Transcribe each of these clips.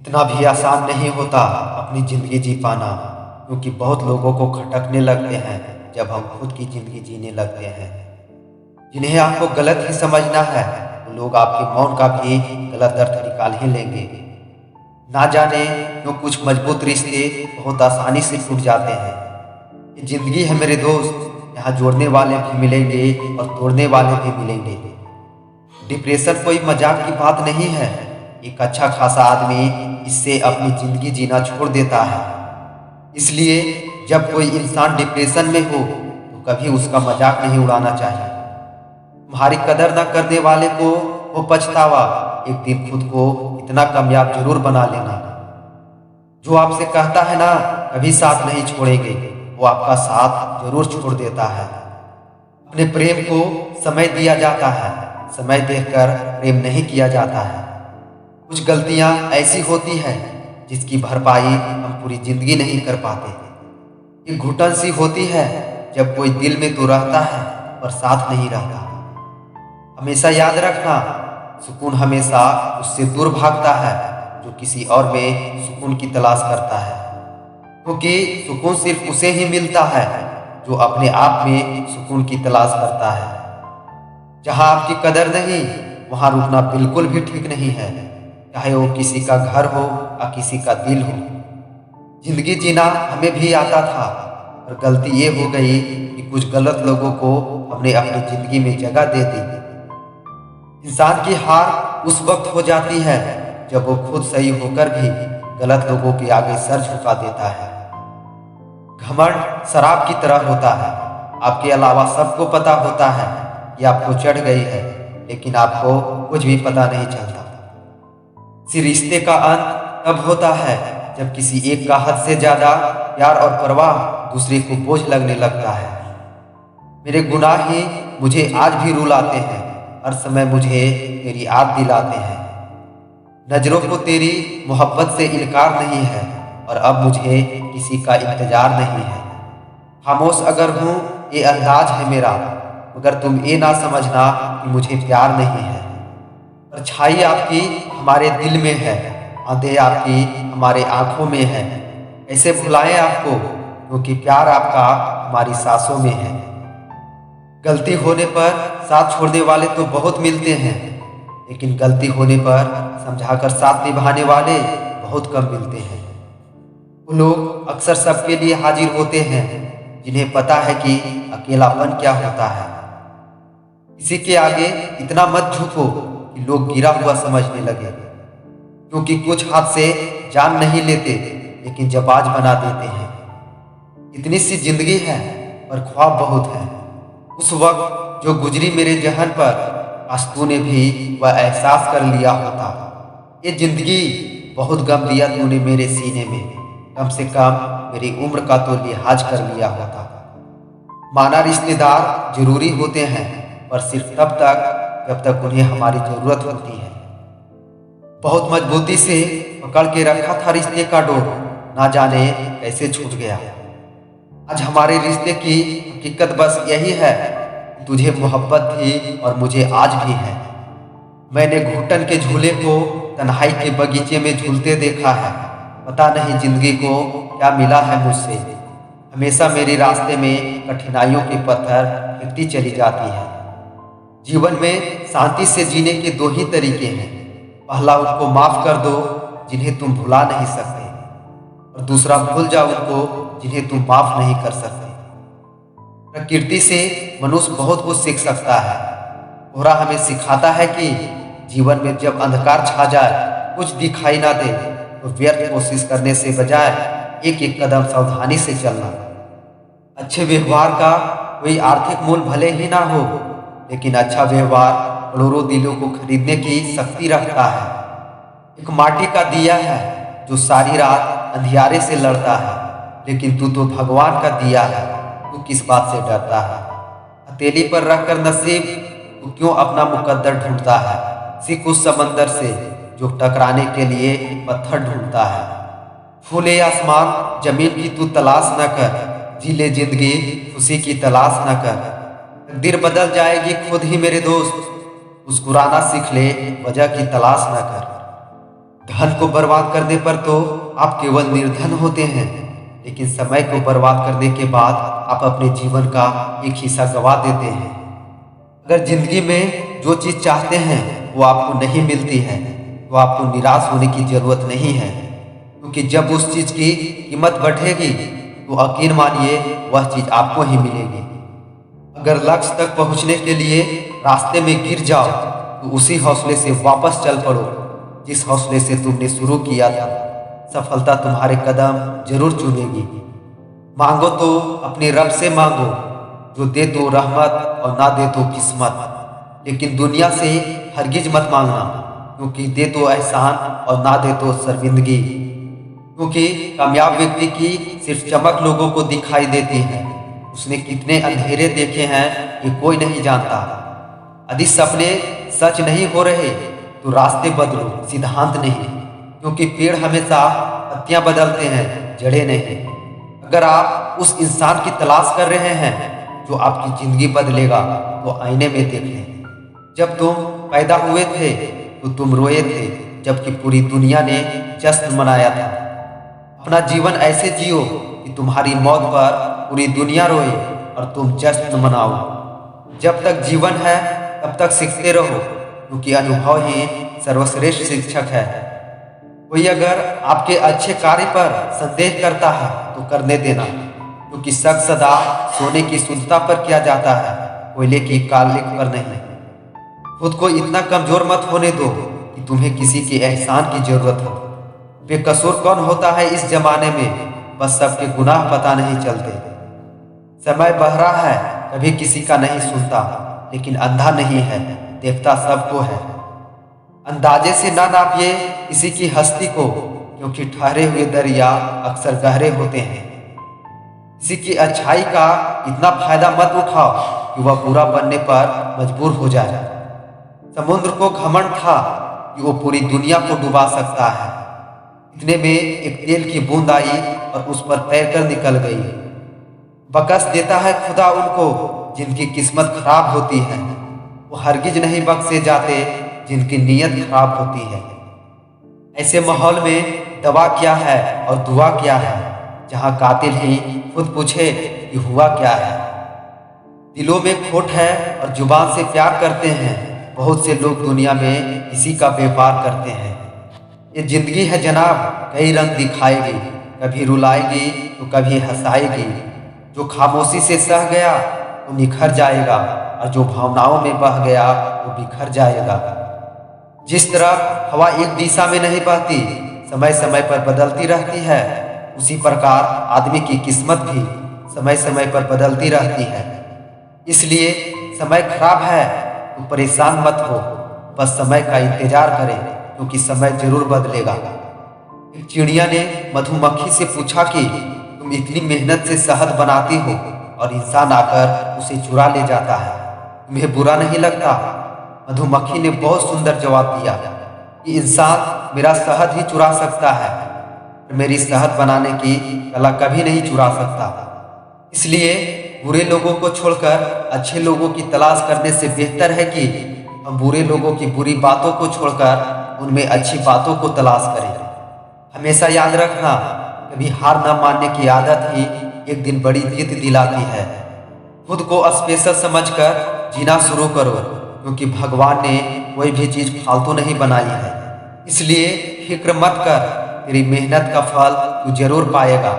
इतना भी आसान नहीं होता अपनी ज़िंदगी जी पाना, क्योंकि बहुत लोगों को खटकने लगते हैं जब हम खुद की ज़िंदगी जीने लगते हैं। जिन्हें आपको गलत ही समझना है वो लोग आपके मौन का भी गलत अर्थ निकाल ही लेंगे। ना जाने क्यों कुछ मजबूत रिश्ते बहुत आसानी से टूट जाते हैं। ये ज़िंदगी है मेरे दोस्त, यहाँ जोड़ने वाले भी मिलेंगे और तोड़ने वाले भी मिलेंगे। डिप्रेशन कोई मजाक की बात नहीं है। एक अच्छा खासा आदमी इससे अपनी ज़िंदगी जीना छोड़ देता है। इसलिए जब कोई इंसान डिप्रेशन में हो तो कभी उसका मजाक नहीं उड़ाना चाहिए। तुम्हारी कदर न करने वाले को वो पछतावा एक दिन खुद को इतना कामयाब जरूर बना लेना। जो आपसे कहता है ना कभी साथ नहीं छोड़ेंगे, वो आपका साथ जरूर छोड़ देता है। अपने प्रेम को समय दिया जाता है, समय देकर प्रेम नहीं किया जाता है। कुछ गलतियां ऐसी होती हैं जिसकी भरपाई हम पूरी जिंदगी नहीं कर पाते। एक घुटन सी होती है जब कोई दिल में तो रहता है पर साथ नहीं रहता। हमेशा याद रखना, सुकून हमेशा उससे दूर भागता है जो किसी और में सुकून की तलाश करता है, क्योंकि सुकून सिर्फ उसे ही मिलता है जो अपने आप में सुकून की तलाश करता है। जहां आपकी कदर नहीं वहां रुकना बिल्कुल भी ठीक नहीं है, चाहे वो किसी का घर हो या किसी का दिल हो। जिंदगी जीना हमें भी आता था, और गलती ये हो गई कि कुछ गलत लोगों को हमने अपनी जिंदगी में जगह दे दी। इंसान की हार उस वक्त हो जाती है जब वो खुद सही होकर भी गलत लोगों के आगे सर झुका देता है। घमंड शराब की तरह होता है, आपके अलावा सबको पता होता है कि आपको चढ़ गई है, लेकिन आपको कुछ भी पता नहीं चलता। किसी रिश्ते का अंत तब होता है जब किसी एक का हद से ज्यादा प्यार और परवाह दूसरे को बोझ लगने लगता है। मेरे गुनाह ही मुझे आज भी रुलाते हैं, हर समय मुझे तेरी याद दिलाते हैं। नजरों को तेरी मोहब्बत से इनकार नहीं है, और अब मुझे किसी का इंतजार नहीं है। खामोश अगर हूँ ये अंदाज है मेरा, मगर तुम ये ना समझना कि मुझे प्यार नहीं है। परछाई आपकी हमारे दिल में है, आंधे आपकी हमारे आंखों में है। ऐसे भुलाएं आपको, क्योंकि प्यार आपका हमारी सांसों में है। गलती होने पर साथ छोड़ने वाले तो बहुत मिलते हैं, लेकिन गलती होने पर समझाकर साथ निभाने वाले बहुत कम मिलते हैं। वो लोग अक्सर सबके लिए हाजिर होते हैं जिन्हें पता है कि अकेलापन क्या होता है। किसी के आगे इतना मत झुको कि लोग गिरा हुआ समझने लगे, क्योंकि कुछ हाथ से जान नहीं लेते लेकिन जबाज बना देते हैं। इतनी सी जिंदगी है पर ख्वाब बहुत है। उस वक्त जो गुजरी मेरे जहन पर, आज तूने भी वह एहसास कर लिया होता। ये जिंदगी बहुत गम दिया तूने मेरे सीने में, कम से कम मेरी उम्र का तो लिहाज कर लिया होता। माना रिश्तेदार जरूरी होते हैं, पर सिर्फ तब तक जब तक उन्हें हमारी जरूरत होती है। बहुत मजबूती से पकड़ के रखा था रिश्ते का डोर, ना जाने कैसे छूट गया। आज हमारे रिश्ते की हकीकत बस यही है, तुझे मोहब्बत थी और मुझे आज भी है। मैंने घुटन के झूले को तन्हाई के बगीचे में झूलते देखा है। पता नहीं जिंदगी को क्या मिला है मुझसे, हमेशा मेरे रास्ते में कठिनाइयों के पत्थर फेंकती चली जाती है। जीवन में शांति से जीने के दो ही तरीके हैं, पहला उनको माफ कर दो जिन्हें तुम भुला नहीं सकते, और दूसरा भूल जाओ उनको जिन्हें तुम माफ नहीं कर सकते। प्रकृति से मनुष्य बहुत कुछ सीख सकता है। कोहरा हमें सिखाता है कि जीवन में जब अंधकार छा जाए, कुछ दिखाई ना दे, तो व्यर्थ कोशिश करने से बजाय एक एक कदम सावधानी से चलना। अच्छे व्यवहार का कोई आर्थिक मूल्य भले ही ना हो, लेकिन अच्छा व्यवहार करोड़ों दिलों को खरीदने की शक्ति रखता है। एक माटी का दिया है जो सारी रात अंधियारे से लड़ता है, लेकिन तू तो भगवान का दिया है, तू किस बात से डरता है। हथेली पर रखकर नसीब तू क्यों अपना मुकद्दर ढूंढता है। सीख उस समंदर से जो टकराने के लिए पत्थर ढूंढता है। फूले आसमान जमीन की तू तलाश न कर, जी ले जिंदगी खुशी की तलाश न कर। तकदीर बदल जाएगी खुद ही मेरे दोस्त, मुस्कुराना सीख ले, वजह की तलाश न कर। धन को बर्बाद करने पर तो आप केवल निर्धन होते हैं, लेकिन समय को बर्बाद करने के बाद आप अपने जीवन का एक हिस्सा गंवा देते हैं। अगर जिंदगी में जो चीज़ चाहते हैं वो आपको नहीं मिलती है तो आपको निराश होने की जरूरत नहीं है, क्योंकि जब उस चीज़ की कीमत बढ़ेगी तो यकीन मानिए वह चीज़ आपको ही मिलेगी। अगर लक्ष्य तक पहुंचने के लिए रास्ते में गिर जाओ तो उसी हौसले से वापस चल पड़ो जिस हौसले से तुमने शुरू किया था। सफलता तुम्हारे कदम जरूर चूमेगी। मांगो तो अपने रब से मांगो, जो दे तो रहमत और ना दे तो किस्मत। लेकिन दुनिया से हरगिज मत मांगना, क्योंकि दे तो एहसान और ना दे तो शर्मिंदगी। क्योंकि कामयाब व्यक्ति की सिर्फ चमक लोगों को दिखाई देती है, उसने कितने अंधेरे देखे हैं ये कोई नहीं जानता। यदि सपने सच नहीं हो रहे तो रास्ते बदलो, सिद्धांत नहीं, क्योंकि पेड़ हमेशा पत्तियां बदलते हैं, जड़ें नहीं। अगर आप उस इंसान की तलाश कर रहे हैं जो आपकी जिंदगी बदलेगा तो आईने में देख लें। जब तुम पैदा हुए थे तो तुम रोए थे, जबकि पूरी दुनिया ने जश्न मनाया था। अपना जीवन ऐसे जियो कि तुम्हारी मौत पर पूरी दुनिया रोए और तुम जश्न मनाओ। जब तक जीवन है तब तक सीखते रहो, क्योंकि अनुभव ही सर्वश्रेष्ठ शिक्षक है। कोई अगर आपके अच्छे कार्य पर संदेह करता है तो करने देना, क्योंकि शक सदा सोने की शुद्धता पर किया जाता है, कोयले की कालिक पर नहीं। खुद को इतना कमजोर मत होने दो कि तुम्हें किसी के एहसान की जरूरत हो। बेकसूर कौन होता है इस जमाने में, बस सबके गुनाह पता नहीं चलते। समय बह रहा है, कभी किसी का नहीं सुनता, लेकिन अंधा नहीं है, देखता सबको है। अंदाजे से ना नापिए किसी की हस्ती को, क्योंकि ठहरे हुए दरिया अक्सर गहरे होते हैं। किसी की अच्छाई का इतना फायदा मत उठाओ कि वह बुरा बनने पर मजबूर हो जाए। समुद्र को घमंड था कि वो पूरी दुनिया को डुबा सकता है। इतने में एक तेल की बूंद आई और उस पर तैरकर निकल गई। बकस देता है खुदा उनको जिनकी किस्मत खराब होती है, वो हरगिज नहीं बख्शे जाते जिनकी नीयत खराब होती है। ऐसे माहौल में दवा क्या है और दुआ क्या है, जहां कातिल ही खुद पूछे कि हुआ क्या है। दिलों में खोट है और जुबान से प्यार करते हैं, बहुत से लोग दुनिया में इसी का व्यापार करते हैं। ये जिंदगी है जनाब, कई रंग दिखाएगी, कभी रुलाएगी तो कभी हंसाएगी। जो खामोशी से सह गया वो निखर जाएगा, और जो भावनाओं में बह गया वो बिखर जाएगा। जिस तरह हवा एक दिशा में नहीं बहती, समय समय पर बदलती रहती है, उसी प्रकार आदमी की किस्मत भी समय समय पर बदलती रहती है। इसलिए समय खराब है तो परेशान मत हो, बस समय का इंतजार करें, क्योंकि समय जरूर बदलेगा। एक चिड़िया ने मधुमक्खी से पूछा कि तुम इतनी मेहनत से शहद बनाती हो और इंसान आकर उसे चुरा ले जाता है, तुम्हें बुरा नहीं लगता? मधुमक्खी ने बहुत सुंदर जवाब दिया कि इंसान मेरा शहद ही चुरा सकता है, मेरी शहद बनाने की कला कभी नहीं चुरा सकता। इसलिए बुरे लोगों को छोड़कर अच्छे लोगों की तलाश करने से बेहतर है कि हम बुरे लोगों की बुरी बातों को छोड़कर उनमें अच्छी बातों को तलाश करें। हमेशा याद रखना, कभी हार न मानने की आदत ही एक दिन बड़ी जीत दिलाती है। खुद को स्पेशल समझकर जीना शुरू करो, क्योंकि भगवान ने कोई भी चीज फालतू नहीं बनाई है। इसलिए फिक्र मत कर, तेरी मेहनत का फल तू जरूर पाएगा।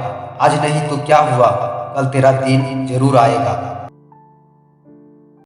आज नहीं तो क्या हुआ, कल तेरा दिन जरूर आएगा।